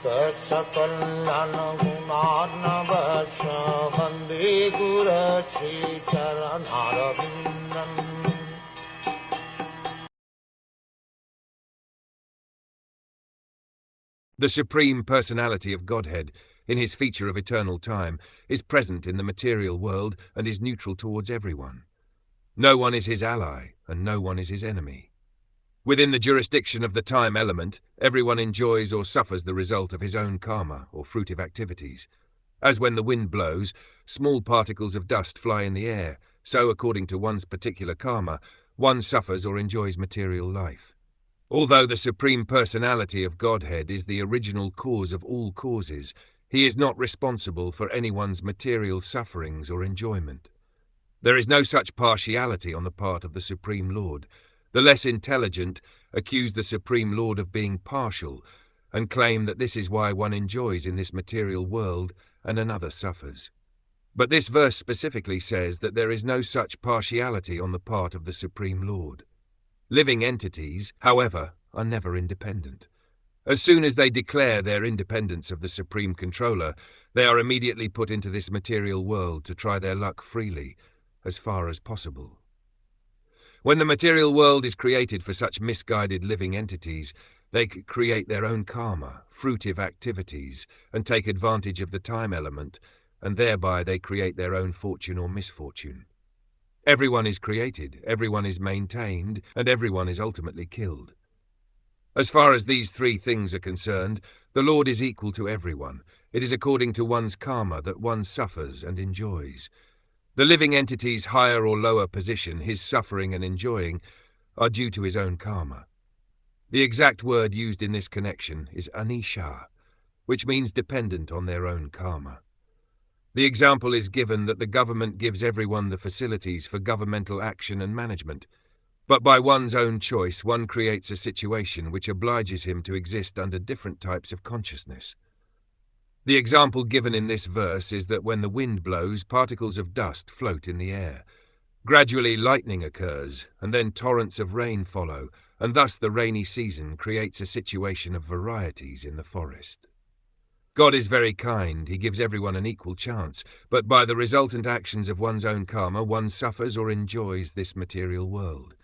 Saksakalyan gunarnavasya Vande Guru Sri Charanarvindam. The Supreme Personality of Godhead, in his feature of eternal time, is present in the material world and is neutral towards everyone. No one is his ally, and no one is his enemy. Within the jurisdiction of the time element, everyone enjoys or suffers the result of his own karma or fruitive activities. As when the wind blows, small particles of dust fly in the air, so according to one's particular karma, one suffers or enjoys material life. Although the Supreme Personality of Godhead is the original cause of all causes, he is not responsible for anyone's material sufferings or enjoyment. There is no such partiality on the part of the Supreme Lord. The less intelligent accuse the Supreme Lord of being partial and claim that this is why one enjoys in this material world and another suffers. But this verse specifically says that there is no such partiality on the part of the Supreme Lord. Living entities, however, are never independent. As soon as they declare their independence of the Supreme Controller, they are immediately put into this material world to try their luck freely, as far as possible. When the material world is created for such misguided living entities, they create their own karma, fruitive activities, and take advantage of the time element, and thereby they create their own fortune or misfortune. Everyone is created, everyone is maintained, and everyone is ultimately killed. As far as these three things are concerned, the Lord is equal to everyone. It is according to one's karma that one suffers and enjoys. The living entity's higher or lower position, his suffering and enjoying, are due to his own karma. The exact word used in this connection is anisha, which means dependent on their own karma. The example is given that the government gives everyone the facilities for governmental action and management, but by one's own choice one creates a situation which obliges him to exist under different types of consciousness. The example given in this verse is that when the wind blows, particles of dust float in the air. Gradually lightning occurs, and then torrents of rain follow, and thus the rainy season creates a situation of varieties in the forest. God is very kind, he gives everyone an equal chance, but by the resultant actions of one's own karma, one suffers or enjoys this material world.